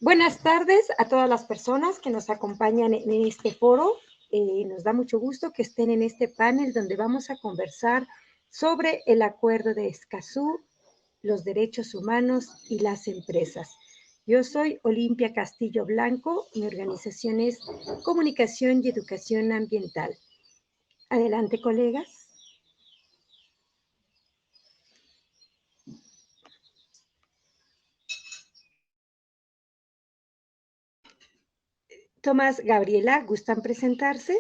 Buenas tardes a todas las personas que nos acompañan en este foro. Nos da mucho gusto que estén en este panel donde vamos a conversar sobre el Acuerdo de Escazú, los derechos humanos y las empresas. Yo soy Olimpia Castillo Blanco, mi organización es Comunicación y Educación Ambiental. Adelante, colegas. Tomás, Gabriela, ¿gustan presentarse?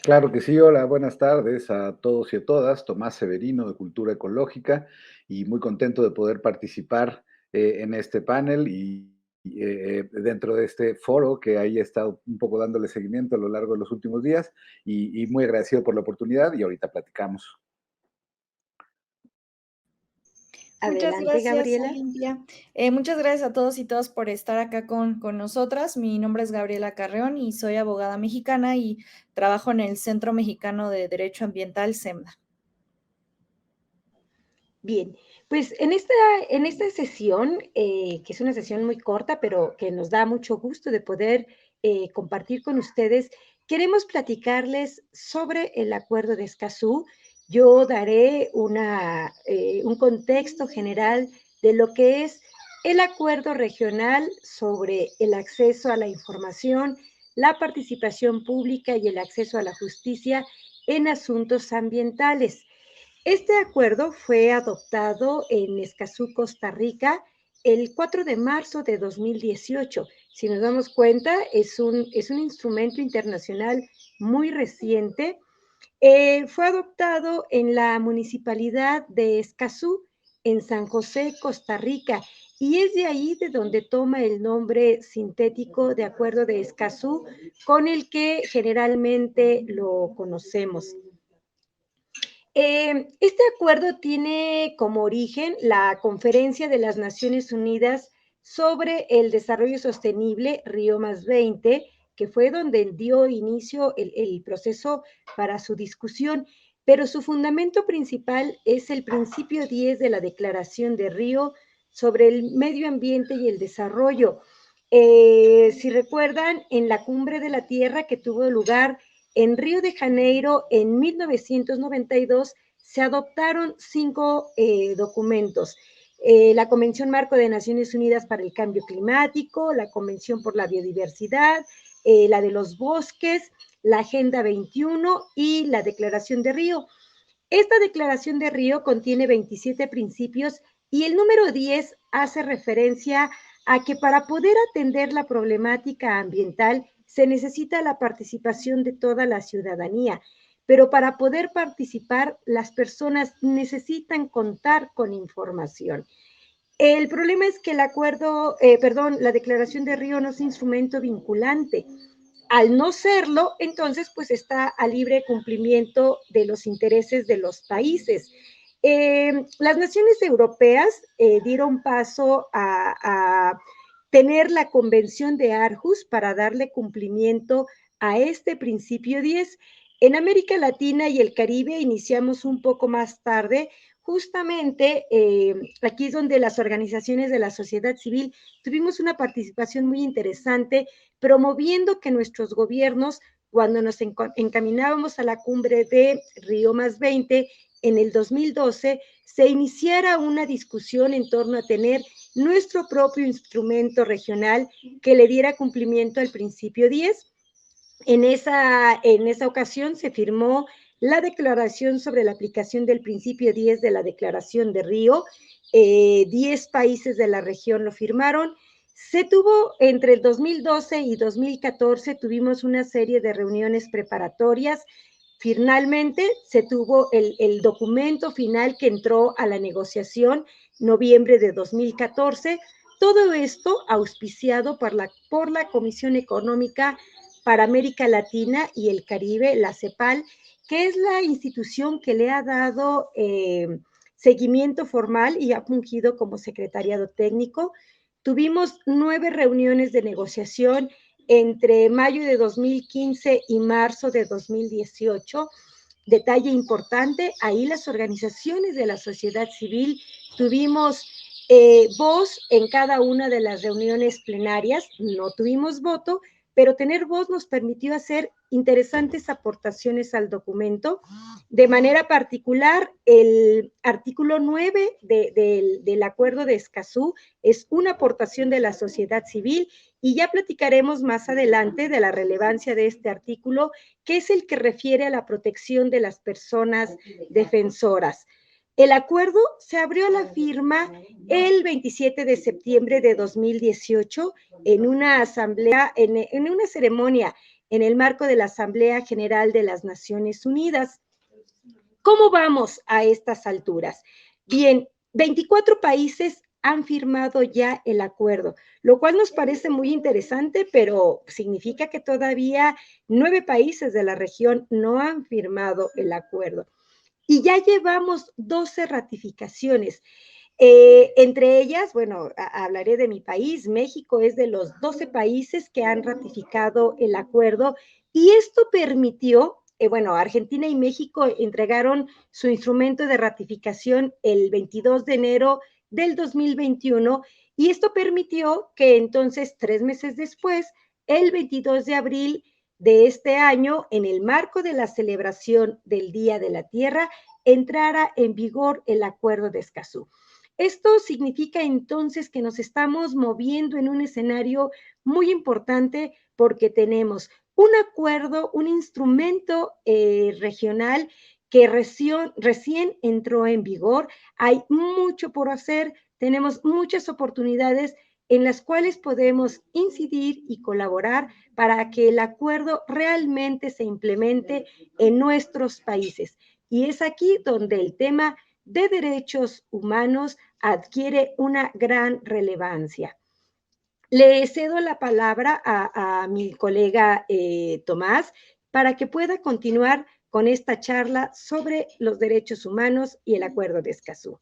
Claro que sí, hola, buenas tardes a todos y a todas. Tomás Severino de Cultura Ecológica y muy contento de poder participar en este panel y dentro de este foro que ahí he estado un poco dándole seguimiento a lo largo de los últimos días y muy agradecido por la oportunidad y ahorita platicamos. Muchas Adelante, gracias, Gabriela. Olimpia. Muchas gracias a todos y todas por estar acá con nosotras. Mi nombre es Gabriela Carreón y soy abogada mexicana y trabajo en el Centro Mexicano de Derecho Ambiental, CEMDA. Bien, pues en esta sesión, que es una sesión muy corta, pero que nos da mucho gusto de poder compartir con ustedes, queremos platicarles sobre el Acuerdo de Escazú. Yo daré un contexto general de lo que es el Acuerdo Regional sobre el acceso a la información, la participación pública y el acceso a la justicia en asuntos ambientales. Este acuerdo fue adoptado en Escazú, Costa Rica, el 4 de marzo de 2018. Si nos damos cuenta, es un instrumento internacional muy reciente. Fue adoptado en la municipalidad de Escazú, en San José, Costa Rica, y es de ahí de donde toma el nombre sintético de Acuerdo de Escazú, con el que generalmente lo conocemos. Este acuerdo tiene como origen la Conferencia de las Naciones Unidas sobre el Desarrollo Sostenible, Río +20, que fue donde dio inicio el proceso para su discusión, pero su fundamento principal es el principio 10 de la Declaración de Río sobre el medio ambiente y el desarrollo. Si recuerdan, en la Cumbre de la Tierra que tuvo lugar en Río de Janeiro en 1992 se adoptaron 5 documentos. La Convención Marco de Naciones Unidas para el Cambio Climático, la Convención por la Biodiversidad, la de los bosques, la Agenda 21 y la Declaración de Río. Esta Declaración de Río contiene 27 principios y el número 10 hace referencia a que para poder atender la problemática ambiental se necesita la participación de toda la ciudadanía, pero para poder participar las personas necesitan contar con información. El problema es que la Declaración de Río no es instrumento vinculante. Al no serlo, entonces, pues está a libre cumplimiento de los intereses de los países. Las naciones europeas dieron paso a tener la Convención de Aarhus para darle cumplimiento a este principio 10. En América Latina y el Caribe iniciamos un poco más tarde. Justamente aquí es donde las organizaciones de la sociedad civil tuvimos una participación muy interesante, promoviendo que nuestros gobiernos, cuando nos encaminábamos a la cumbre de Río +20 en el 2012, se iniciara una discusión en torno a tener nuestro propio instrumento regional que le diera cumplimiento al principio 10. En esa ocasión se firmó la declaración sobre la aplicación del principio 10 de la Declaración de Río. 10 países de la región lo firmaron. Se tuvo entre el 2012 y 2014, tuvimos una serie de reuniones preparatorias. Finalmente se tuvo el documento final que entró a la negociación noviembre de 2014. Todo esto auspiciado por la Comisión Económica para América Latina y el Caribe, la CEPAL, que es la institución que le ha dado seguimiento formal y ha fungido como secretariado técnico. Tuvimos 9 reuniones de negociación entre mayo de 2015 y marzo de 2018. Detalle importante, ahí las organizaciones de la sociedad civil tuvimos voz en cada una de las reuniones plenarias. No tuvimos voto, pero tener voz nos permitió hacer interesantes aportaciones al documento. De manera particular, el artículo 9 del Acuerdo de Escazú es una aportación de la sociedad civil, y ya platicaremos más adelante de la relevancia de este artículo, que es el que refiere a la protección de las personas defensoras. El acuerdo se abrió a la firma el 27 de septiembre de 2018 en una asamblea, en una ceremonia en el marco de la Asamblea General de las Naciones Unidas. ¿Cómo vamos a estas alturas? Bien, 24 países han firmado ya el acuerdo, lo cual nos parece muy interesante, pero significa que todavía 9 países de la región no han firmado el acuerdo. Y ya llevamos 12 ratificaciones. Entre ellas, bueno, hablaré de mi país. México es de los 12 países que han ratificado el acuerdo, y esto permitió, bueno, Argentina y México entregaron su instrumento de ratificación el 22 de enero del 2021, y esto permitió que entonces 3 meses después, el 22 de abril de este año, en el marco de la celebración del Día de la Tierra, entrara en vigor el Acuerdo de Escazú. Esto significa entonces que nos estamos moviendo en un escenario muy importante, porque tenemos un acuerdo, un instrumento regional que recién entró en vigor. Hay mucho por hacer, tenemos muchas oportunidades en las cuales podemos incidir y colaborar para que el acuerdo realmente se implemente en nuestros países. Y es aquí donde el tema de derechos humanos adquiere una gran relevancia. Le cedo la palabra a mi colega Tomás para que pueda continuar con esta charla sobre los derechos humanos y el Acuerdo de Escazú.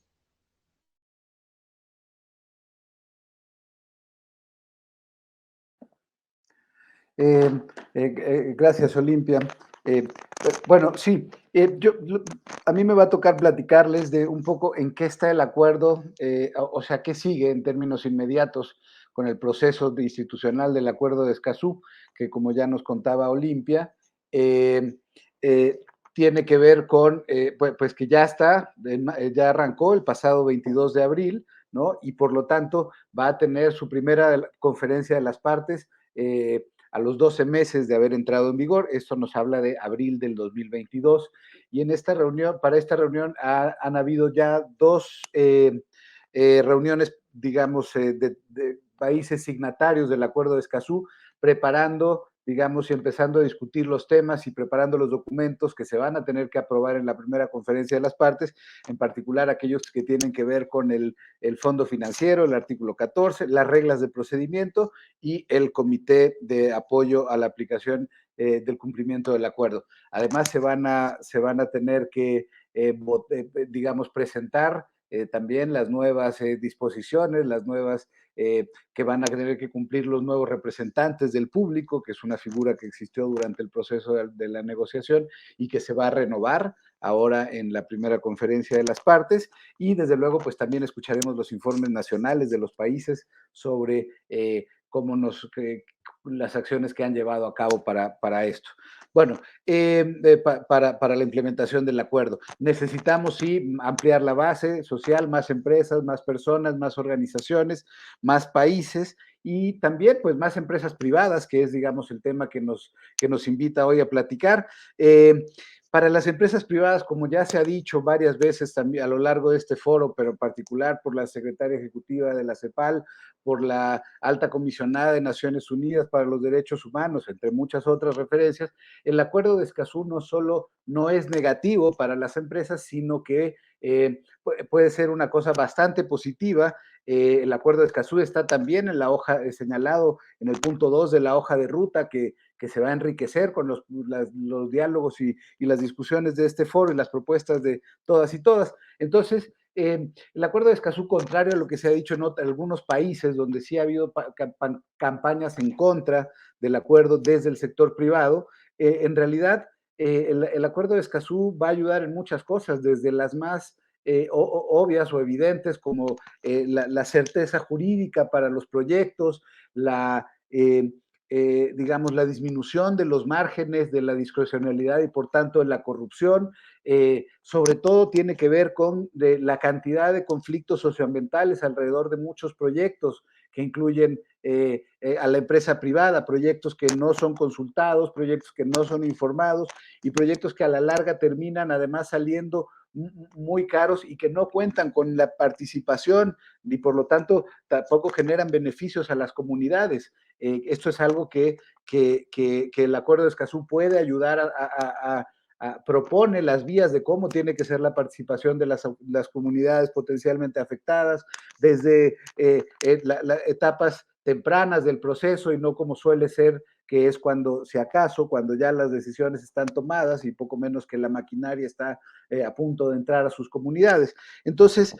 Gracias, Olimpia. Bueno, sí, a mí me va a tocar platicarles de un poco en qué está el acuerdo, o sea, qué sigue en términos inmediatos con el proceso institucional del Acuerdo de Escazú, que como ya nos contaba Olimpia, tiene que ver con, pues que ya está, ya arrancó el pasado 22 de abril, ¿no? Y por lo tanto va a tener su primera conferencia de las partes a los 12 meses de haber entrado en vigor. Esto nos habla de abril del 2022. Y en esta reunión, para esta reunión han habido ya dos reuniones, digamos, de países signatarios del Acuerdo de Escazú, preparando, digamos, y empezando a discutir los temas y preparando los documentos que se van a tener que aprobar en la primera conferencia de las partes, en particular aquellos que tienen que ver con el fondo financiero, el artículo 14, las reglas de procedimiento y el comité de apoyo a la aplicación del cumplimiento del acuerdo. Además, se van a tener que, digamos, presentar también las nuevas disposiciones, las nuevas que van a tener que cumplir los nuevos representantes del público, que es una figura que existió durante el proceso de la negociación y que se va a renovar ahora en la primera conferencia de las partes. Y desde luego, pues también escucharemos los informes nacionales de los países sobre cómo las acciones que han llevado a cabo para esto. Bueno, para la implementación del acuerdo. Necesitamos, sí, ampliar la base social, más empresas, más personas, más organizaciones, más países y también, pues, más empresas privadas, que es, digamos, el tema que nos invita hoy a platicar. Para las empresas privadas, como ya se ha dicho varias veces también a lo largo de este foro, pero en particular por la secretaria ejecutiva de la CEPAL, por la alta comisionada de Naciones Unidas para los Derechos Humanos, entre muchas otras referencias, el Acuerdo de Escazú no solo no es negativo para las empresas, sino que puede ser una cosa bastante positiva. El Acuerdo de Escazú está también en la hoja señalado en el punto 2 de la hoja de ruta que se va a enriquecer con los diálogos y las discusiones de este foro y las propuestas de todas y todas. Entonces, el Acuerdo de Escazú, contrario a lo que se ha dicho en algunos países donde sí ha habido campañas en contra del acuerdo desde el sector privado, en realidad el Acuerdo de Escazú va a ayudar en muchas cosas, desde las más obvias o evidentes, como la certeza jurídica para los proyectos, digamos, la disminución de los márgenes de la discrecionalidad y por tanto de la corrupción. Sobre todo tiene que ver con la cantidad de conflictos socioambientales alrededor de muchos proyectos que incluyen a la empresa privada, proyectos que no son consultados, proyectos que no son informados y proyectos que a la larga terminan además saliendo muy caros y que no cuentan con la participación ni por lo tanto tampoco generan beneficios a las comunidades. Esto es algo que el Acuerdo de Escazú puede ayudar propone las vías de cómo tiene que ser la participación de las comunidades potencialmente afectadas, desde las etapas tempranas del proceso y no como suele ser, que es cuando, si acaso, cuando ya las decisiones están tomadas y poco menos que la maquinaria está a punto de entrar a sus comunidades. Entonces,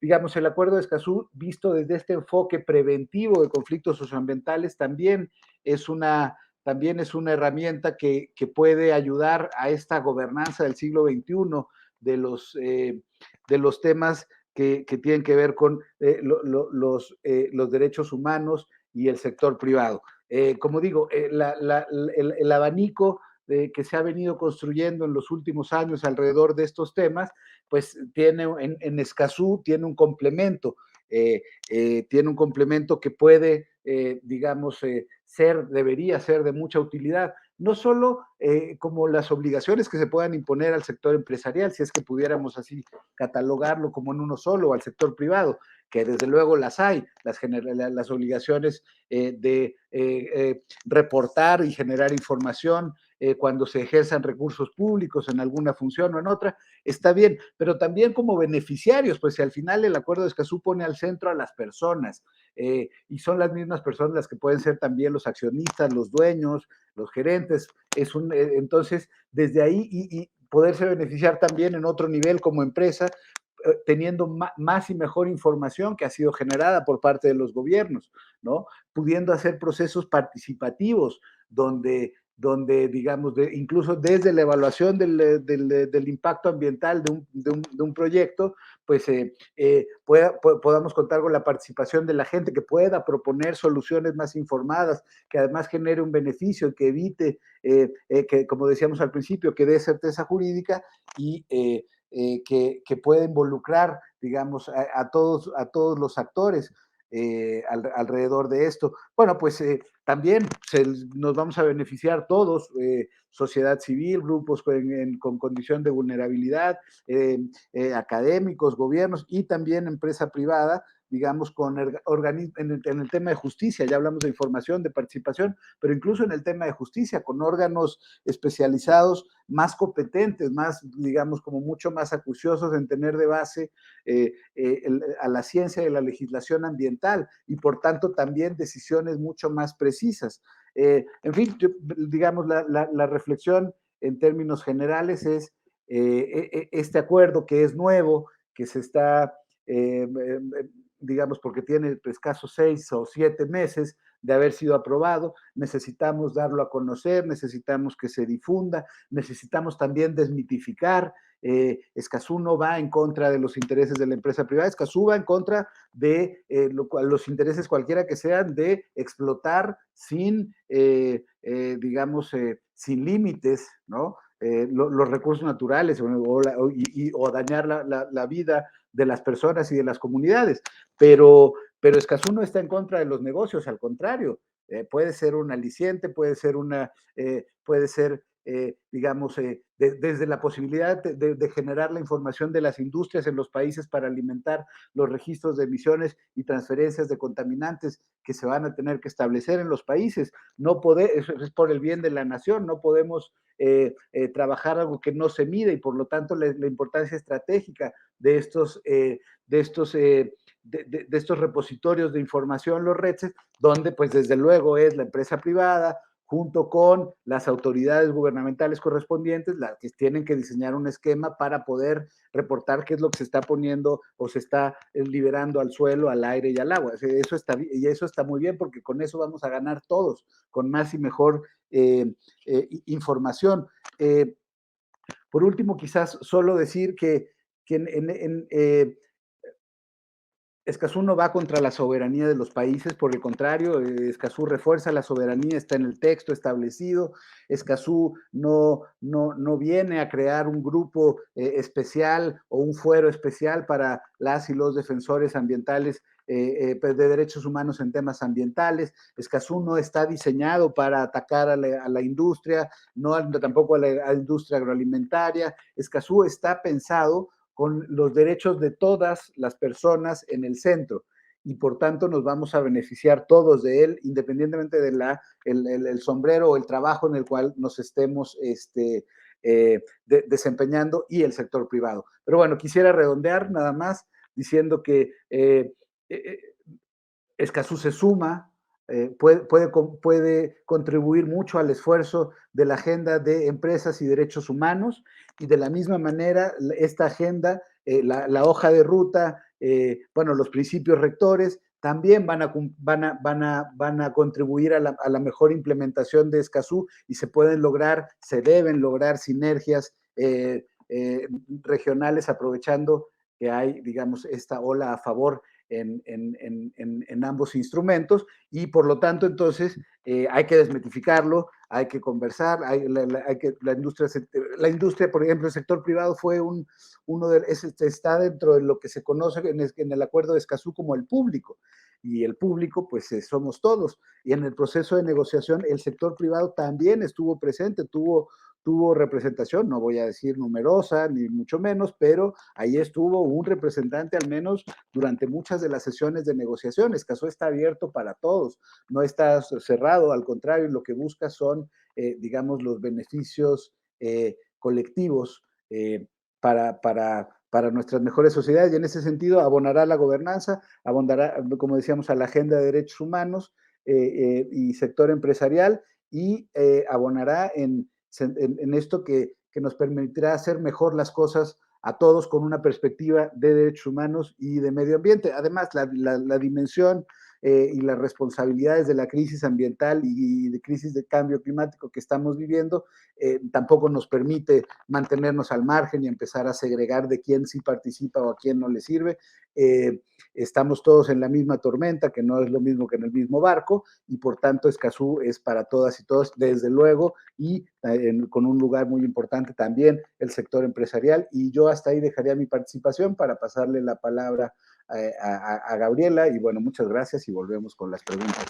digamos, el Acuerdo de Escazú, visto desde este enfoque preventivo de conflictos socioambientales, también es una herramienta que puede ayudar a esta gobernanza del siglo XXI de los temas que tienen que ver con los derechos humanos y el sector privado. Como digo, el abanico que se ha venido construyendo en los últimos años alrededor de estos temas, pues tiene en Escazú tiene un complemento. Tiene un complemento que puede, digamos, debería ser de mucha utilidad, no solo como las obligaciones que se puedan imponer al sector empresarial, si es que pudiéramos así catalogarlo como en uno solo, o al sector privado, que desde luego las hay, las obligaciones de reportar y generar información cuando se ejerzan recursos públicos en alguna función o en otra, está bien, pero también como beneficiarios, pues si al final el Acuerdo de Escazú pone al centro a las personas, y son las mismas personas las que pueden ser también los accionistas, los dueños, los gerentes, entonces desde ahí y poderse beneficiar también en otro nivel como empresa, teniendo más y mejor información que ha sido generada por parte de los gobiernos, ¿no? Pudiendo hacer procesos participativos donde digamos, incluso desde la evaluación del impacto ambiental de un proyecto, pues podamos contar con la participación de la gente que pueda proponer soluciones más informadas, que además genere un beneficio, que evite, que como decíamos al principio, que dé certeza jurídica y que pueda involucrar, digamos, a todos los actores alrededor de esto. Bueno, pues también nos vamos a beneficiar todos, sociedad civil, grupos con condición de vulnerabilidad, académicos, gobiernos y también empresa privada, digamos, en el tema de justicia, ya hablamos de información, de participación, pero incluso en el tema de justicia, con órganos especializados más competentes, más, digamos, como mucho más acuciosos en tener de base a la ciencia de la legislación ambiental y por tanto también decisiones mucho más precisas. En fin, digamos, la reflexión en términos generales es este acuerdo que es nuevo, que se está, digamos, porque tiene escasos 6 o 7 meses de haber sido aprobado, necesitamos darlo a conocer, necesitamos que se difunda, necesitamos también desmitificar. Escazú no va en contra de los intereses de la empresa privada, Escazú va en contra de los intereses cualquiera que sean de explotar sin, digamos, sin límites, ¿no? Los recursos naturales o dañar la vida de las personas y de las comunidades. Pero Escazú no está en contra de los negocios, al contrario, puede ser un aliciente, puede ser, digamos, desde la posibilidad de generar la información de las industrias en los países para alimentar los registros de emisiones y transferencias de contaminantes que se van a tener que establecer en los países. Eso es por el bien de la nación, no podemos trabajar algo que no se mide y por lo tanto la importancia estratégica de estos repositorios de información, los REDS, donde pues desde luego es la empresa privada junto con las autoridades gubernamentales correspondientes, las que tienen que diseñar un esquema para poder reportar qué es lo que se está poniendo o se está liberando al suelo, al aire y al agua. Eso está muy bien porque con eso vamos a ganar todos, con más y mejor información. Por último, quizás solo decir que Escazú no va contra la soberanía de los países, por el contrario, Escazú refuerza la soberanía, está en el texto establecido. Escazú no viene a crear un grupo especial o un fuero especial para las y los defensores ambientales de derechos humanos en temas ambientales. Escazú no está diseñado para atacar a la industria, tampoco a la industria agroalimentaria. Escazú está pensado con los derechos de todas las personas en el centro, y por tanto nos vamos a beneficiar todos de él, independientemente de el sombrero o el trabajo en el cual nos estemos desempeñando, y el sector privado. Pero bueno, quisiera redondear nada más diciendo que Escazú se suma, puede contribuir mucho al esfuerzo de la agenda de empresas y derechos humanos, y de la misma manera esta agenda, la hoja de ruta, los principios rectores también van a contribuir a la mejor implementación de Escazú, y se deben lograr sinergias regionales, aprovechando que hay, digamos, esta ola a favor en ambos instrumentos, y por lo tanto entonces hay que desmitificarlo, hay que conversar, la industria, por ejemplo, el sector privado está dentro de lo que se conoce en el acuerdo de Escazú como el público, y el público pues somos todos, y en el proceso de negociación el sector privado también estuvo presente, tuvo representación, no voy a decir numerosa, ni mucho menos, pero ahí estuvo un representante al menos durante muchas de las sesiones de negociación. Escazú está abierto para todos, no está cerrado, al contrario, lo que busca son, digamos, los beneficios colectivos para nuestras mejores sociedades, y en ese sentido abonará la gobernanza, abonará, como decíamos, a la agenda de derechos humanos y sector empresarial, y abonará en esto que nos permitirá hacer mejor las cosas a todos con una perspectiva de derechos humanos y de medio ambiente. Además, la dimensión y las responsabilidades de la crisis ambiental y de crisis de cambio climático que estamos viviendo tampoco nos permite mantenernos al margen y empezar a segregar de quién sí participa o a quién no le sirve. Estamos todos en la misma tormenta, que no es lo mismo que en el mismo barco, y por tanto Escazú es para todas y todos, desde luego, y con un lugar muy importante también el sector empresarial. Y yo hasta ahí dejaría mi participación para pasarle la palabra a Gabriela, y bueno, muchas gracias, y volvemos con las preguntas.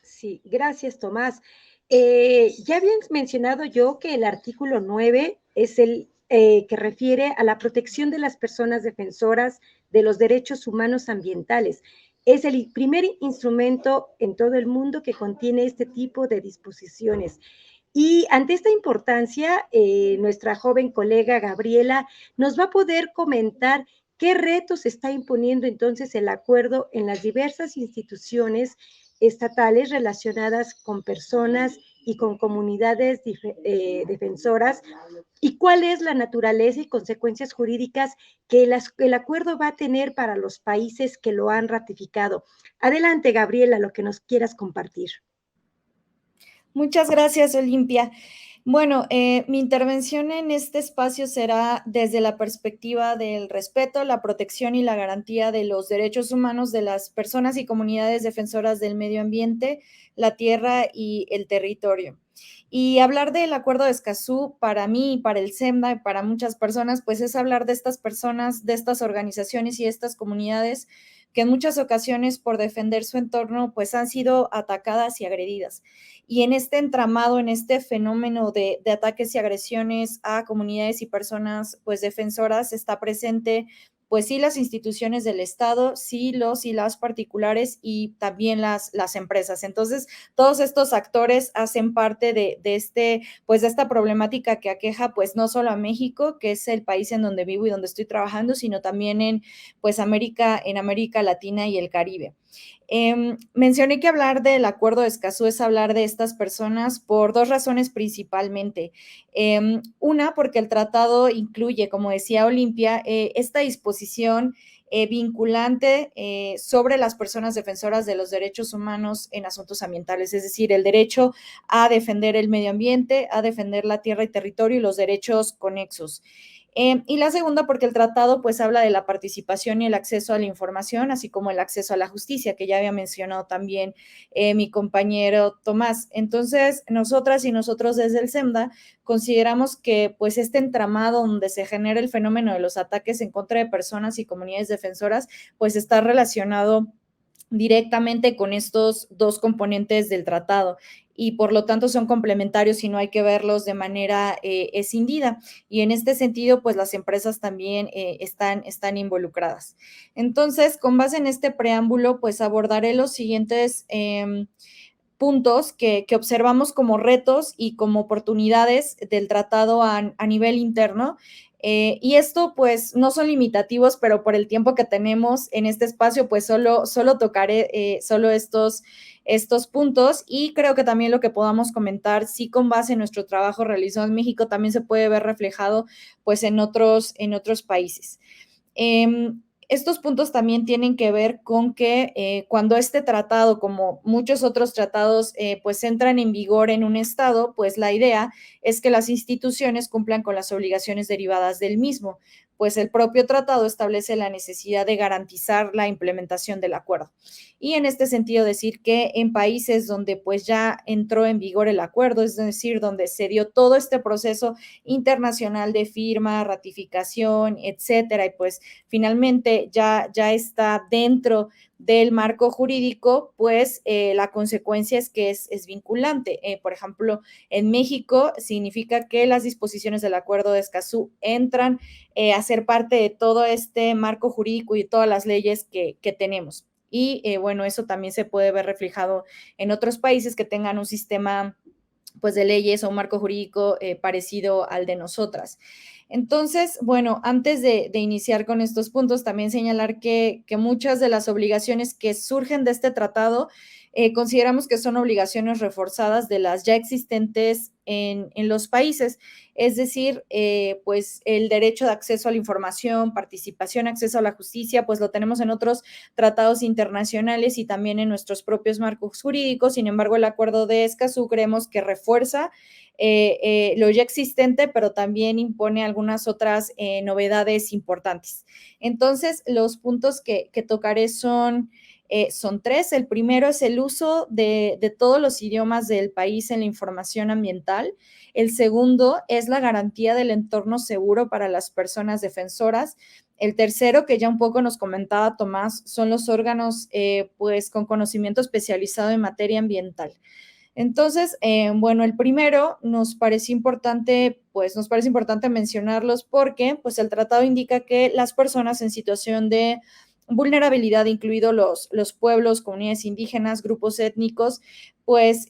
Sí, gracias, Tomás. Ya había mencionado yo que el artículo 9 es el que refiere a la protección de las personas defensoras de los derechos humanos ambientales. Es el primer instrumento en todo el mundo que contiene este tipo de disposiciones. Y ante esta importancia, nuestra joven colega Gabriela nos va a poder comentar qué retos está imponiendo entonces el acuerdo en las diversas instituciones estatales relacionadas con personas y con comunidades defensoras, y cuál es la naturaleza y consecuencias jurídicas que el acuerdo va a tener para los países que lo han ratificado. Adelante, Gabriela, lo que nos quieras compartir. Muchas gracias, Olimpia. Bueno, mi intervención en este espacio será desde la perspectiva del respeto, la protección y la garantía de los derechos humanos de las personas y comunidades defensoras del medio ambiente, la tierra y el territorio. Y hablar del Acuerdo de Escazú, para mí, para el SEMDA y para muchas personas, pues es hablar de estas personas, de estas organizaciones y estas comunidades que en muchas ocasiones por defender su entorno, pues han sido atacadas y agredidas. Y en este entramado, en este fenómeno de ataques y agresiones a comunidades y personas, pues defensoras, está presente, pues sí, las instituciones del Estado, sí, los y las particulares y también las empresas. Entonces, todos estos actores hacen parte de esta problemática que aqueja, pues no solo a México, que es el país en donde vivo y donde estoy trabajando, sino también en América Latina y el Caribe. Mencioné que hablar del Acuerdo de Escazú es hablar de estas personas por dos razones principalmente. Una, porque el tratado incluye, como decía Olimpia, esta disposición vinculante sobre las personas defensoras de los derechos humanos en asuntos ambientales, es decir, el derecho a defender el medio ambiente, a defender la tierra y territorio y los derechos conexos. Y la segunda, porque el tratado pues habla de la participación y el acceso a la información, así como el acceso a la justicia, que ya había mencionado también mi compañero Tomás. Entonces, nosotras y nosotros desde el SEMDA consideramos que pues este entramado donde se genera el fenómeno de los ataques en contra de personas y comunidades defensoras, pues está relacionado directamente con estos dos componentes del tratado y por lo tanto son complementarios y no hay que verlos de manera escindida. Y en este sentido, pues las empresas también están involucradas. Entonces, con base en este preámbulo, pues abordaré los siguientes puntos que observamos como retos y como oportunidades del tratado a nivel interno. Y esto pues no son limitativos, pero por el tiempo que tenemos en este espacio, pues solo tocaré solo estos puntos y creo que también lo que podamos comentar, sí con base en nuestro trabajo realizado en México, también se puede ver reflejado pues en otros países. Estos puntos también tienen que ver con que cuando este tratado, como muchos otros tratados, pues entran en vigor en un estado, pues la idea es que las instituciones cumplan con las obligaciones derivadas del mismo, pues el propio tratado establece la necesidad de garantizar la implementación del acuerdo. Y en este sentido decir que en países donde pues ya entró en vigor el acuerdo, es decir, donde se dio todo este proceso internacional de firma, ratificación, etcétera, y pues finalmente ya está dentro del marco jurídico, pues la consecuencia es que es vinculante. Por ejemplo, en México significa que las disposiciones del Acuerdo de Escazú entran a ser parte de todo este marco jurídico y todas las leyes que tenemos. Y bueno, eso también se puede ver reflejado en otros países que tengan un sistema pues de leyes o un marco jurídico parecido al de nosotras. Entonces, bueno, antes de iniciar con estos puntos, también señalar que muchas de las obligaciones que surgen de este tratado consideramos que son obligaciones reforzadas de las ya existentes en los países, es decir, pues el derecho de acceso a la información, participación, acceso a la justicia, pues lo tenemos en otros tratados internacionales y también en nuestros propios marcos jurídicos. Sin embargo, el Acuerdo de Escazú creemos que refuerza lo ya existente, pero también impone algunas otras novedades importantes. Entonces, los puntos que tocaré son tres. El primero es el uso de todos los idiomas del país en la información ambiental. El segundo es la garantía del entorno seguro para las personas defensoras. El tercero, que ya un poco nos comentaba Tomás, son los órganos pues con conocimiento especializado en materia ambiental. Entonces, bueno, el primero nos parece importante mencionarlos porque pues el tratado indica que las personas en situación de vulnerabilidad, incluidos los pueblos, comunidades indígenas, grupos étnicos, pues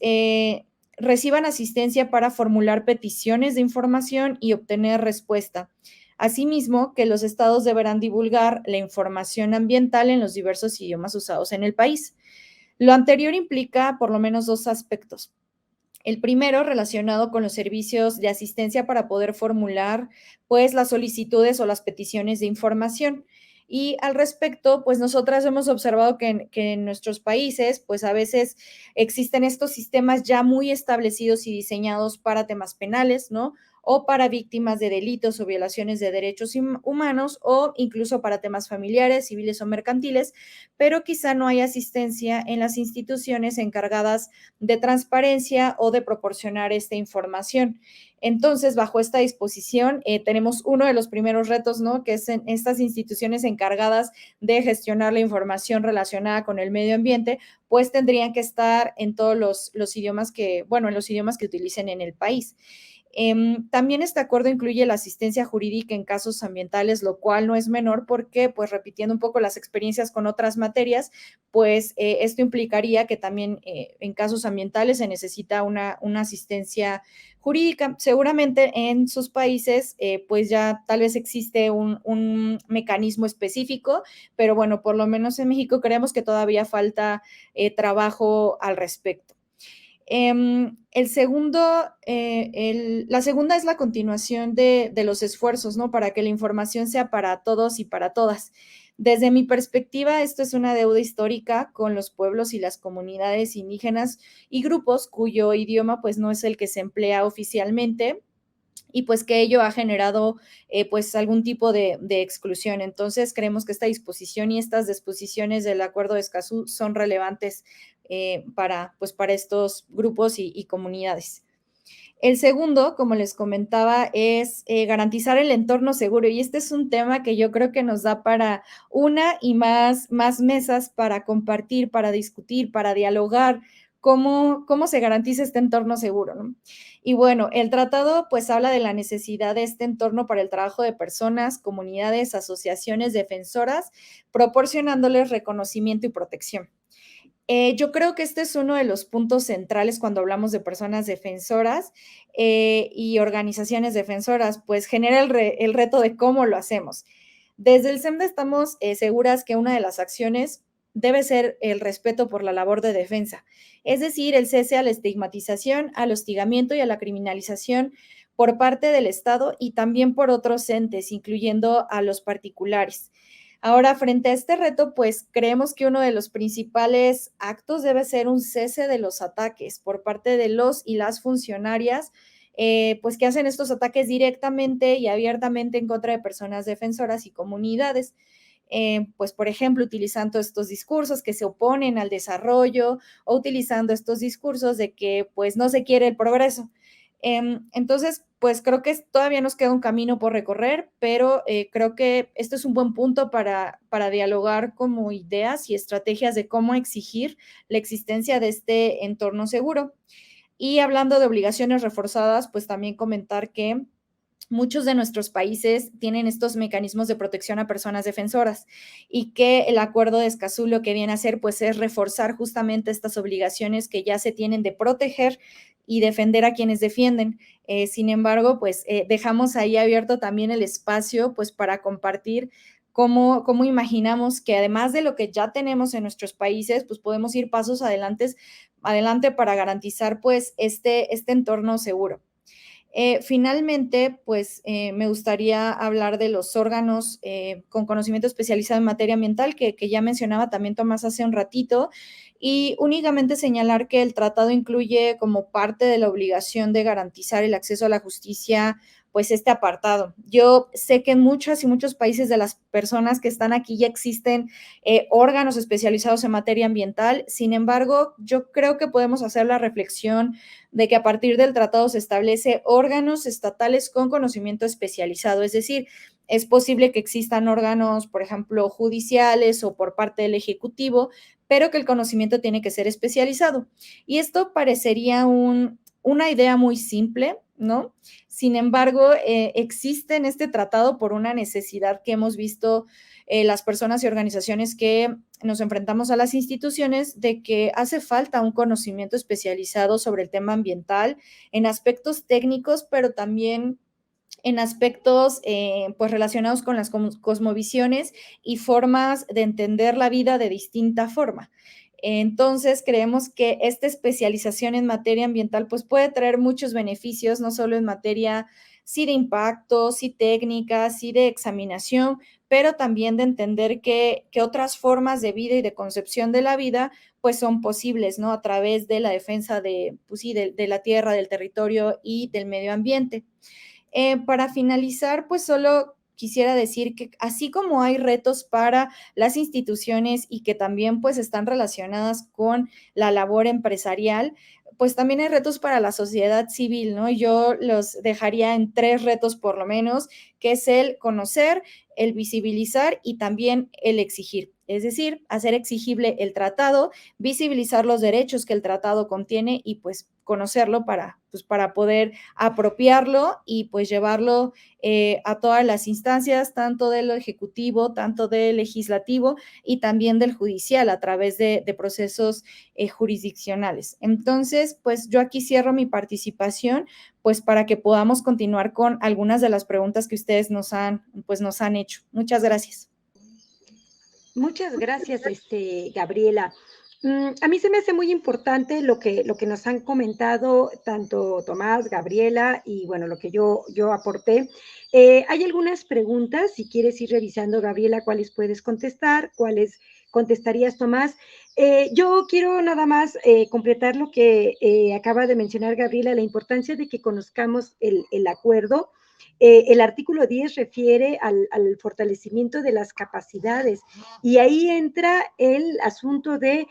reciban asistencia para formular peticiones de información y obtener respuesta. Asimismo, que los estados deberán divulgar la información ambiental en los diversos idiomas usados en el país. Lo anterior implica por lo menos dos aspectos. El primero, relacionado con los servicios de asistencia para poder formular, pues, las solicitudes o las peticiones de información. Y al respecto, pues nosotras hemos observado que en nuestros países, pues a veces existen estos sistemas ya muy establecidos y diseñados para temas penales, ¿no? O para víctimas de delitos o violaciones de derechos humanos o incluso para temas familiares, civiles o mercantiles, pero quizá no hay asistencia en las instituciones encargadas de transparencia o de proporcionar esta información. Entonces, bajo esta disposición, tenemos uno de los primeros retos, ¿no? Que es en estas instituciones encargadas de gestionar la información relacionada con el medio ambiente, pues tendrían que estar en todos los idiomas en los idiomas que utilicen en el país. También este acuerdo incluye la asistencia jurídica en casos ambientales, lo cual no es menor porque, pues repitiendo un poco las experiencias con otras materias, pues esto implicaría que también en casos ambientales se necesita una asistencia jurídica. Seguramente en sus países, pues ya tal vez existe un mecanismo específico, pero bueno, por lo menos en México creemos que todavía falta trabajo al respecto. La segunda es la continuación de los esfuerzos, ¿no? Para que la información sea para todos y para todas. Desde mi perspectiva, esto es una deuda histórica con los pueblos y las comunidades indígenas y grupos cuyo idioma pues no es el que se emplea oficialmente, y pues que ello ha generado pues algún tipo de exclusión. Entonces creemos que esta disposición y estas disposiciones del Acuerdo de Escazú son relevantes para estos grupos y comunidades. El segundo, como les comentaba, es garantizar el entorno seguro, y este es un tema que yo creo que nos da para una y más mesas para compartir, para discutir, para dialogar cómo se garantiza este entorno seguro, ¿no? Y bueno, el tratado pues habla de la necesidad de este entorno para el trabajo de personas, comunidades, asociaciones defensoras, proporcionándoles reconocimiento y protección. Yo creo que este es uno de los puntos centrales cuando hablamos de personas defensoras y organizaciones defensoras, pues genera el reto de cómo lo hacemos. Desde el SEMDE estamos seguras que una de las acciones debe ser el respeto por la labor de defensa, es decir, el cese a la estigmatización, al hostigamiento y a la criminalización por parte del Estado y también por otros entes, incluyendo a los particulares. Ahora, frente a este reto, pues creemos que uno de los principales actos debe ser un cese de los ataques por parte de los y las funcionarias, pues que hacen estos ataques directamente y abiertamente en contra de personas defensoras y comunidades. Pues, por ejemplo, utilizando estos discursos que se oponen al desarrollo o utilizando estos discursos de que pues no se quiere el progreso. Entonces, pues creo que todavía nos queda un camino por recorrer, pero creo que esto es un buen punto para dialogar como ideas y estrategias de cómo exigir la existencia de este entorno seguro. Y hablando de obligaciones reforzadas, pues también comentar que muchos de nuestros países tienen estos mecanismos de protección a personas defensoras y que el Acuerdo de Escazú lo que viene a hacer pues es reforzar justamente estas obligaciones que ya se tienen de proteger y defender a quienes defienden. Sin embargo, pues dejamos ahí abierto también el espacio pues para compartir cómo imaginamos que además de lo que ya tenemos en nuestros países, pues podemos ir pasos adelante para garantizar pues este entorno seguro. Finalmente, pues me gustaría hablar de los órganos con conocimiento especializado en materia ambiental que ya mencionaba también Tomás hace un ratito, y únicamente señalar que el tratado incluye como parte de la obligación de garantizar el acceso a la justicia, pues este apartado. Yo sé que en muchos y muchos países de las personas que están aquí ya existen órganos especializados en materia ambiental. Sin embargo, yo creo que podemos hacer la reflexión de que a partir del tratado se establece órganos estatales con conocimiento especializado, es decir, es posible que existan órganos, por ejemplo, judiciales o por parte del Ejecutivo, pero que el conocimiento tiene que ser especializado. Y esto parecería una idea muy simple, ¿no? Sin embargo, existe en este tratado por una necesidad que hemos visto las personas y organizaciones que nos enfrentamos a las instituciones, de que hace falta un conocimiento especializado sobre el tema ambiental en aspectos técnicos, pero también en aspectos pues relacionados con las cosmovisiones y formas de entender la vida de distinta forma. Entonces, creemos que esta especialización en materia ambiental pues puede traer muchos beneficios, no solo en materia sí de impacto, sí técnica, sí de examinación, pero también de entender que otras formas de vida y de concepción de la vida pues son posibles, ¿no? A través de la defensa pues sí, de la tierra, del territorio y del medio ambiente. Para finalizar, pues solo quisiera decir que así como hay retos para las instituciones y que también pues están relacionadas con la labor empresarial, pues también hay retos para la sociedad civil, ¿no? Yo los dejaría en 3 retos por lo menos, que es el conocer, el visibilizar y también el exigir. Es decir, hacer exigible el tratado, visibilizar los derechos que el tratado contiene y pues conocerlo para poder apropiarlo y pues llevarlo a todas las instancias, tanto del ejecutivo, tanto del legislativo y también del judicial a través de procesos jurisdiccionales. Entonces, pues yo aquí cierro mi participación, pues para que podamos continuar con algunas de las preguntas que ustedes nos han hecho. Muchas gracias. Muchas gracias, Gabriela. A mí se me hace muy importante lo que nos han comentado tanto Tomás, Gabriela y bueno, lo que yo aporté. Hay algunas preguntas, si quieres ir revisando, Gabriela, cuáles puedes contestar, cuáles contestarías, Tomás. Yo quiero nada más completar lo que acaba de mencionar Gabriela, la importancia de que conozcamos el acuerdo. El artículo 10 refiere al fortalecimiento de las capacidades y ahí entra el asunto de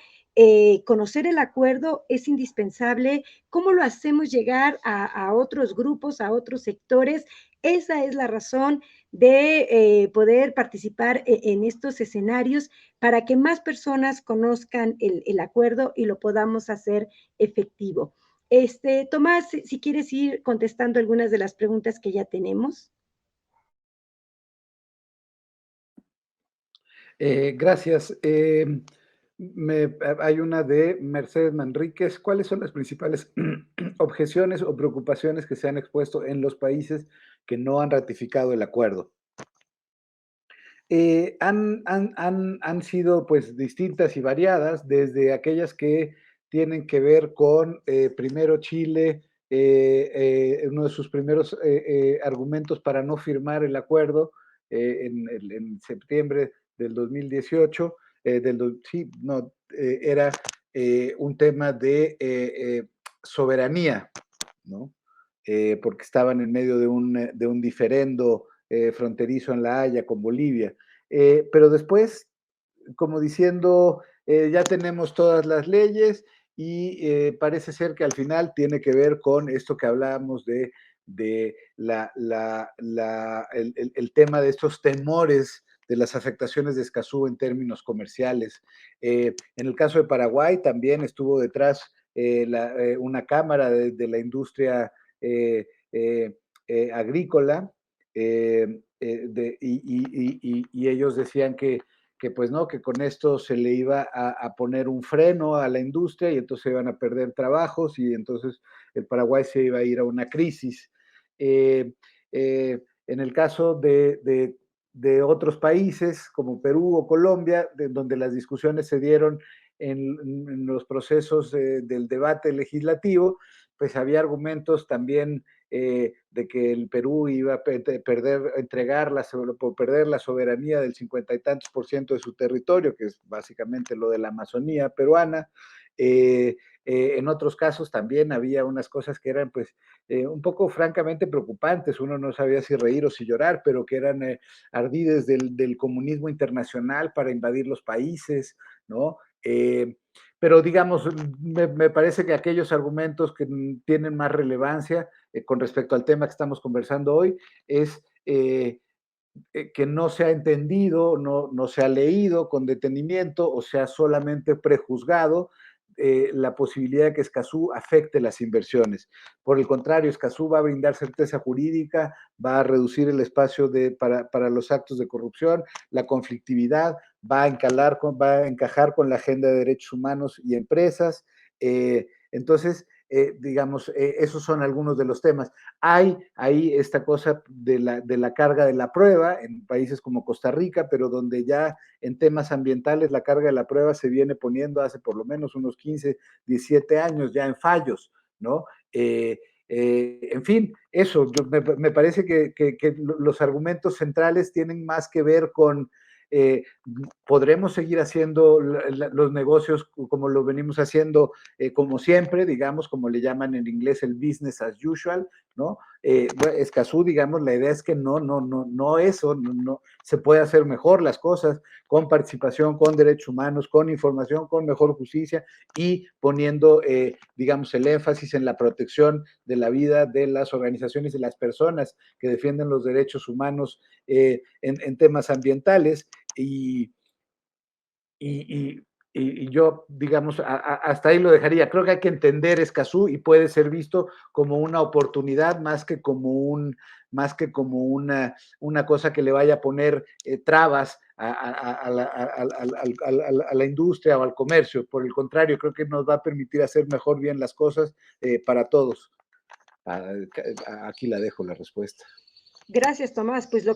conocer el acuerdo es indispensable, cómo lo hacemos llegar a otros grupos, a otros sectores. Esa es la razón de poder participar en estos escenarios para que más personas conozcan el acuerdo y lo podamos hacer efectivo. Tomás, si quieres ir contestando algunas de las preguntas que ya tenemos. Gracias. Hay una de Mercedes Manríquez. ¿Cuáles son las principales objeciones o preocupaciones que se han expuesto en los países que no han ratificado el acuerdo? Han sido pues distintas y variadas, desde aquellas que tienen que ver con, primero Chile, uno de sus primeros argumentos para no firmar el acuerdo en septiembre del 2018, sí, no, era un tema de soberanía, ¿no? Porque estaban en medio de un diferendo fronterizo en La Haya con Bolivia. Pero después, como diciendo, ya tenemos todas las leyes y parece ser que al final tiene que ver con esto que hablábamos de el tema de estos temores de las afectaciones de Escazú en términos comerciales. En el caso de Paraguay también estuvo detrás una cámara de la industria agrícola, y ellos decían que pues no, que con esto se le iba a poner un freno a la industria y entonces se iban a perder trabajos y entonces el Paraguay se iba a ir a una crisis. En el caso de otros países como Perú o Colombia, donde las discusiones se dieron en los procesos del debate legislativo, pues había argumentos también de que el Perú iba a perder la soberanía del 50 y tantos % de su territorio, que es básicamente lo de la Amazonía peruana. En otros casos también había unas cosas que eran pues un poco francamente preocupantes, uno no sabía si reír o si llorar, pero que eran ardides del comunismo internacional para invadir los países, ¿no? Pero digamos, me parece que aquellos argumentos que tienen más relevancia con respecto al tema que estamos conversando hoy es que no se ha entendido, no se ha leído con detenimiento o sea solamente prejuzgado la posibilidad de que Escazú afecte las inversiones. Por el contrario, Escazú va a brindar certeza jurídica, va a reducir el espacio para los actos de corrupción, la conflictividad, va a encajar con la agenda de derechos humanos y empresas. Entonces, digamos, esos son algunos de los temas. Hay ahí esta cosa de la carga de la prueba en países como Costa Rica, pero donde ya en temas ambientales la carga de la prueba se viene poniendo hace por lo menos unos 15, 17 años ya en fallos, ¿no? En fin, eso, me parece que los argumentos centrales tienen más que ver con podremos seguir haciendo los negocios como lo venimos haciendo como siempre, digamos, como le llaman en inglés el business as usual, ¿no? Escazú, digamos, la idea es que no eso, no, se puede hacer mejor las cosas con participación, con derechos humanos, con información, con mejor justicia y poniendo, digamos, el énfasis en la protección de la vida de las organizaciones y de las personas que defienden los derechos humanos en temas ambientales y yo, digamos, hasta ahí lo dejaría. Creo que hay que entender Escazú y puede ser visto como una oportunidad más que como una cosa que le vaya a poner trabas a la industria o al comercio. Por el contrario, creo que nos va a permitir hacer mejor bien las cosas para todos. Aquí la dejo la respuesta. Gracias, Tomás. Pues lo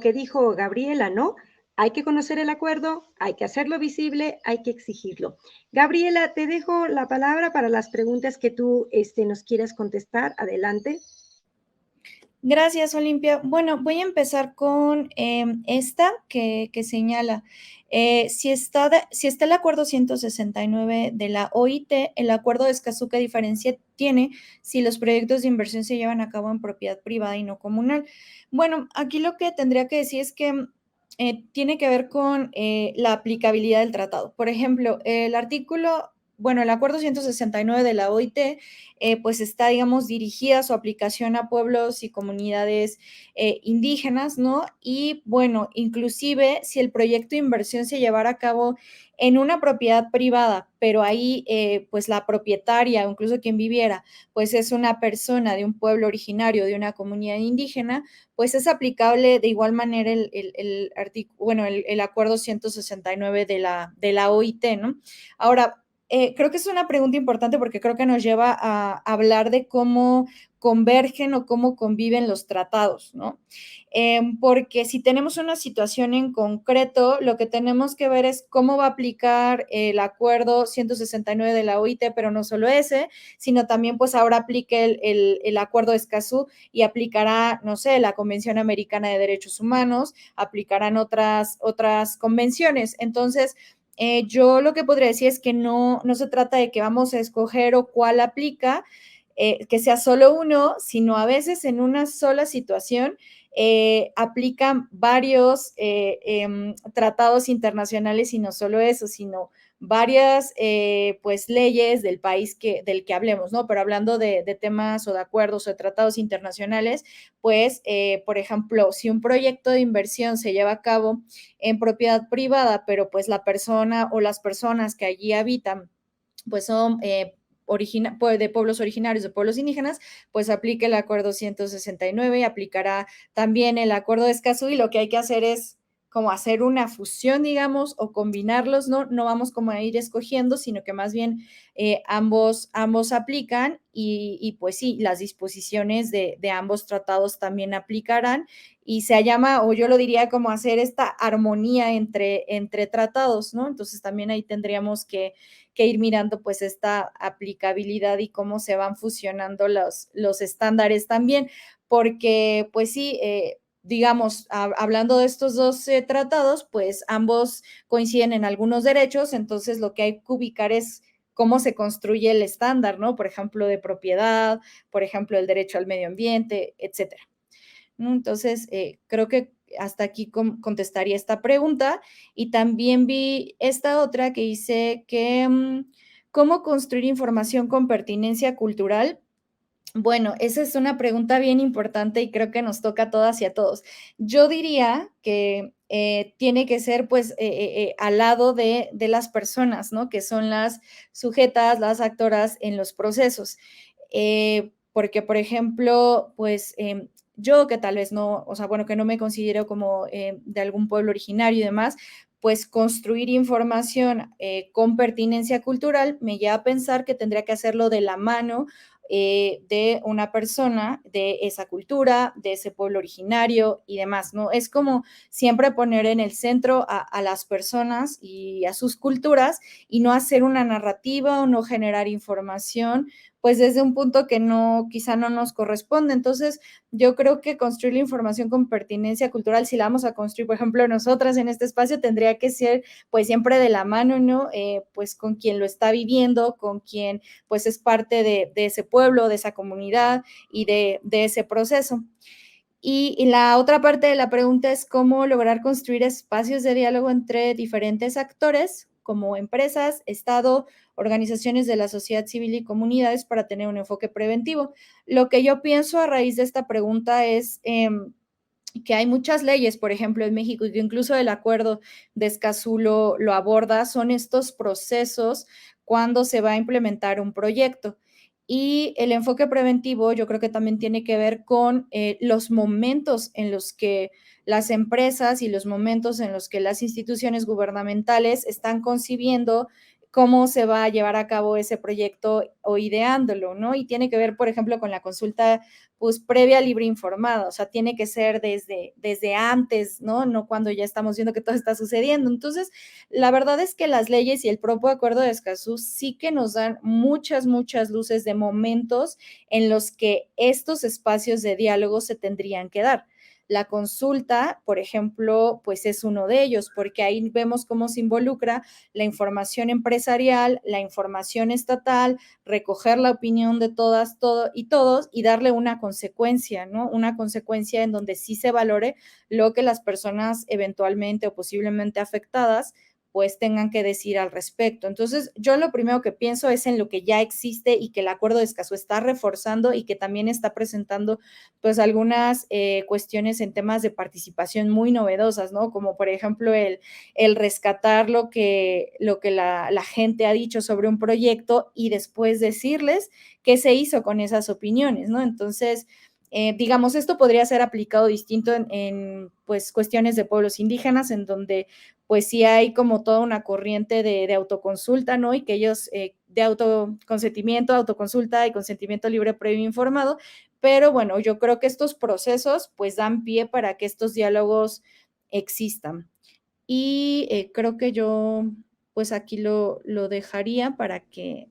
que dijo Gabriela, ¿no? Hay que conocer el acuerdo, hay que hacerlo visible, hay que exigirlo. Gabriela, te dejo la palabra para las preguntas que tú nos quieras contestar. Adelante. Gracias, Olimpia. Bueno, voy a empezar con esta que señala, si está el acuerdo 169 de la OIT, el acuerdo de Escazú, ¿qué diferencia tiene si los proyectos de inversión se llevan a cabo en propiedad privada y no comunal? Bueno, aquí lo que tendría que decir es que tiene que ver con la aplicabilidad del tratado. Por ejemplo, el acuerdo 169 de la OIT pues está, digamos, dirigida su aplicación a pueblos y comunidades indígenas, ¿no? Y bueno, inclusive si el proyecto de inversión se llevara a cabo en una propiedad privada, pero ahí pues la propietaria o incluso quien viviera, pues es una persona de un pueblo originario, de una comunidad indígena, pues es aplicable de igual manera el acuerdo 169 de la OIT, ¿no? Ahora, creo que es una pregunta importante porque creo que nos lleva a hablar de cómo convergen o cómo conviven los tratados, ¿no? Porque si tenemos una situación en concreto, lo que tenemos que ver es cómo va a aplicar el acuerdo 169 de la OIT, pero no solo ese, sino también pues ahora aplique el acuerdo de Escazú y aplicará, no sé, la Convención Americana de Derechos Humanos, aplicarán otras convenciones. Entonces, yo lo que podría decir es que no se trata de que vamos a escoger o cuál aplica, que sea solo uno, sino a veces en una sola situación aplican varios tratados internacionales y no solo eso, sino varias pues leyes del país del que hablemos, ¿no? Pero hablando de temas o de acuerdos o de tratados internacionales, pues, por ejemplo, si un proyecto de inversión se lleva a cabo en propiedad privada, pero pues la persona o las personas que allí habitan, pues son de pueblos originarios, de pueblos indígenas, pues aplica el acuerdo 169, aplicará también el acuerdo de Escazú y lo que hay que hacer es como hacer una fusión, digamos, o combinarlos, ¿no? No vamos como a ir escogiendo, sino que más bien ambos aplican y pues sí, las disposiciones de ambos tratados también aplicarán y se llama, o yo lo diría como hacer esta armonía entre tratados, ¿no? Entonces también ahí tendríamos que ir mirando pues esta aplicabilidad y cómo se van fusionando los estándares también, porque pues sí, digamos, hablando de estos dos tratados, pues ambos coinciden en algunos derechos, entonces lo que hay que ubicar es cómo se construye el estándar, ¿no? Por ejemplo, de propiedad, por ejemplo, el derecho al medio ambiente, etcétera, ¿no? Entonces, creo que hasta aquí contestaría esta pregunta y también vi esta otra que dice que ¿cómo construir información con pertinencia cultural? Bueno, esa es una pregunta bien importante y creo que nos toca a todas y a todos. Yo diría que tiene que ser pues al lado de las personas, ¿no? Que son las sujetas, las actoras en los procesos. Porque, por ejemplo, pues yo que tal vez no, o sea, bueno, que no me considero como de algún pueblo originario y demás, pues construir información con pertinencia cultural me lleva a pensar que tendría que hacerlo de la mano de una persona de esa cultura, de ese pueblo originario y demás, ¿no? Es como siempre poner en el centro a las personas y a sus culturas y no hacer una narrativa o no generar información, pues desde un punto que quizá no nos corresponde. Entonces, yo creo que construir la información con pertinencia cultural, si la vamos a construir, por ejemplo, nosotras en este espacio, tendría que ser pues siempre de la mano, ¿no? Pues con quien lo está viviendo, con quien pues es parte de ese pueblo, de esa comunidad y de ese proceso. Y la otra parte de la pregunta es cómo lograr construir espacios de diálogo entre diferentes actores, como empresas, Estado, organizaciones de la sociedad civil y comunidades para tener un enfoque preventivo. Lo que yo pienso a raíz de esta pregunta es que hay muchas leyes, por ejemplo, en México, y que incluso el acuerdo de Escazú lo aborda, son estos procesos cuando se va a implementar un proyecto. Y el enfoque preventivo yo creo que también tiene que ver con los momentos en los que las empresas y los momentos en los que las instituciones gubernamentales están concibiendo cómo se va a llevar a cabo ese proyecto o ideándolo, ¿no? Y tiene que ver, por ejemplo, con la consulta pues previa libre informada, o sea, tiene que ser desde antes, ¿no? No cuando ya estamos viendo que todo está sucediendo. Entonces, la verdad es que las leyes y el propio acuerdo de Escazú sí que nos dan muchas luces de momentos en los que estos espacios de diálogo se tendrían que dar. La consulta, por ejemplo, pues es uno de ellos, porque ahí vemos cómo se involucra la información empresarial, la información estatal, recoger la opinión de todas, todo y todos y darle una consecuencia, ¿no? Una consecuencia en donde sí se valore lo que las personas eventualmente o posiblemente afectadas pues tengan que decir al respecto. Entonces, yo lo primero que pienso es en lo que ya existe y que el acuerdo de Escazú está reforzando y que también está presentando pues algunas cuestiones en temas de participación muy novedosas, ¿no? Como por ejemplo el rescatar lo que la gente ha dicho sobre un proyecto y después decirles qué se hizo con esas opiniones, ¿no? Entonces, digamos, esto podría ser aplicado distinto en pues cuestiones de pueblos indígenas, en donde pues sí hay como toda una corriente de autoconsulta, ¿no? Y que ellos de autoconsentimiento, autoconsulta y consentimiento libre previo informado, pero bueno, yo creo que estos procesos pues dan pie para que estos diálogos existan. Y creo que yo pues aquí lo dejaría para que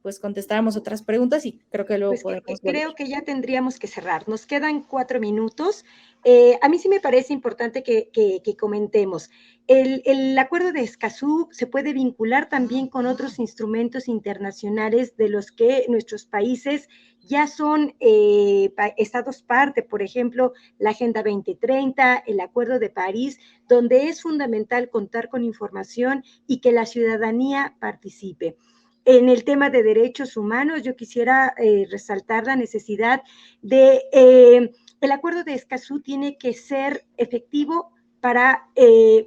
pues contestáramos otras preguntas y creo que luego Pues podemos volver. creo que ya tendríamos que cerrar. Nos quedan 4 minutos. A mí sí me parece importante que comentemos. El acuerdo de Escazú se puede vincular también con otros instrumentos internacionales de los que nuestros países ya son estados parte, por ejemplo, la Agenda 2030, el Acuerdo de París, donde es fundamental contar con información y que la ciudadanía participe. En el tema de derechos humanos, yo quisiera resaltar la necesidad de, el acuerdo de Escazú tiene que ser efectivo para,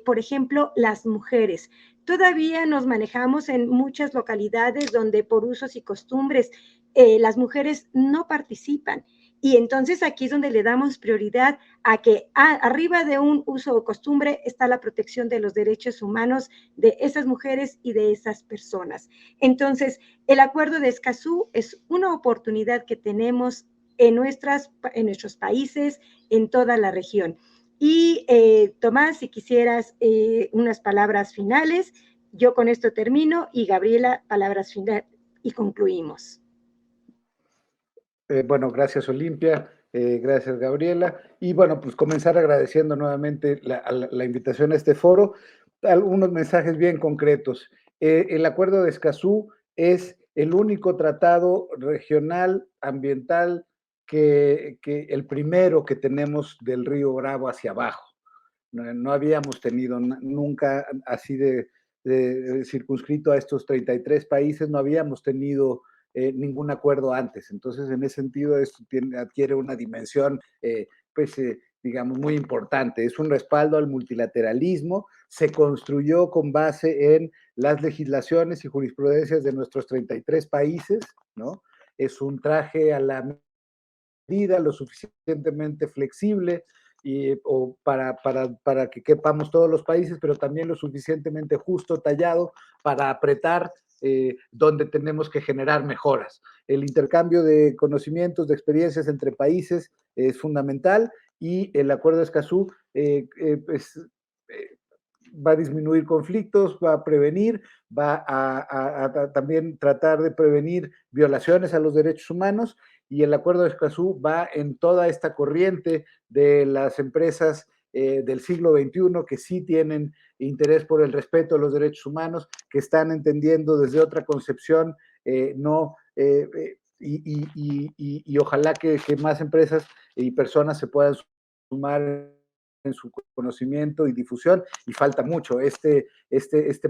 por ejemplo, las mujeres. Todavía nos manejamos en muchas localidades donde por usos y costumbres las mujeres no participan. Y entonces aquí es donde le damos prioridad a que arriba de un uso o costumbre está la protección de los derechos humanos de esas mujeres y de esas personas. Entonces, el acuerdo de Escazú es una oportunidad que tenemos en nuestros países, en toda la región. Y Tomás, si quisieras unas palabras finales, yo con esto termino y Gabriela, palabras finales y concluimos. Bueno, gracias Olimpia, gracias Gabriela. Y bueno, pues comenzar agradeciendo nuevamente la invitación a este foro. Algunos mensajes bien concretos. El Acuerdo de Escazú es el único tratado regional ambiental que el primero que tenemos del río Bravo hacia abajo. No habíamos tenido nunca así de circunscrito a estos 33 países, no habíamos tenido ningún acuerdo antes. Entonces, en ese sentido, esto adquiere una dimensión, digamos, muy importante. Es un respaldo al multilateralismo, se construyó con base en las legislaciones y jurisprudencias de nuestros 33 países, ¿no? Es un traje a la medida, lo suficientemente flexible o para que quepamos todos los países, pero también lo suficientemente justo, tallado, para apretar donde tenemos que generar mejoras. El intercambio de conocimientos, de experiencias entre países es fundamental y el Acuerdo de Escazú va a disminuir conflictos, va a prevenir, va a también tratar de prevenir violaciones a los derechos humanos y el Acuerdo de Escazú va en toda esta corriente de las empresas del siglo XXI que sí tienen interés por el respeto a los derechos humanos, que están entendiendo desde otra concepción, y ojalá que más empresas y personas se puedan sumar en su conocimiento y difusión, y falta mucho. Este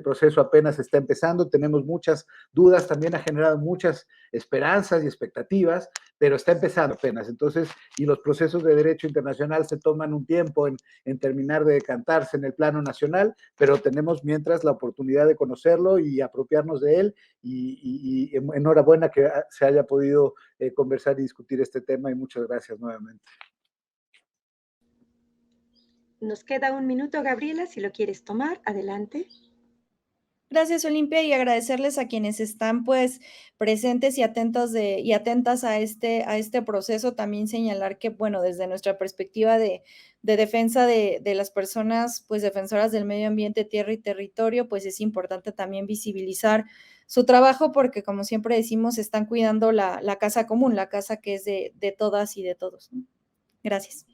proceso apenas está empezando, tenemos muchas dudas, también ha generado muchas esperanzas y expectativas, pero está empezando apenas. Entonces, y los procesos de derecho internacional se toman un tiempo en terminar de decantarse en el plano nacional, pero tenemos mientras la oportunidad de conocerlo y apropiarnos de él, y enhorabuena que se haya podido conversar y discutir este tema, y muchas gracias nuevamente. Nos queda un minuto, Gabriela, si lo quieres tomar, adelante. Gracias, Olimpia, y agradecerles a quienes están, pues, presentes y atentos y atentas a este proceso. También señalar que, bueno, desde nuestra perspectiva de defensa de las personas, pues, defensoras del medio ambiente, tierra y territorio, pues, es importante también visibilizar su trabajo porque, como siempre decimos, están cuidando la casa común, la casa que es de todas y de todos, ¿no? Gracias.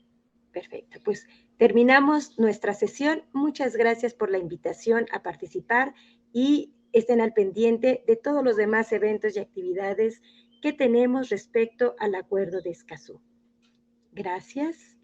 Perfecto, pues terminamos nuestra sesión. Muchas gracias por la invitación a participar y estén al pendiente de todos los demás eventos y actividades que tenemos respecto al Acuerdo de Escazú. Gracias.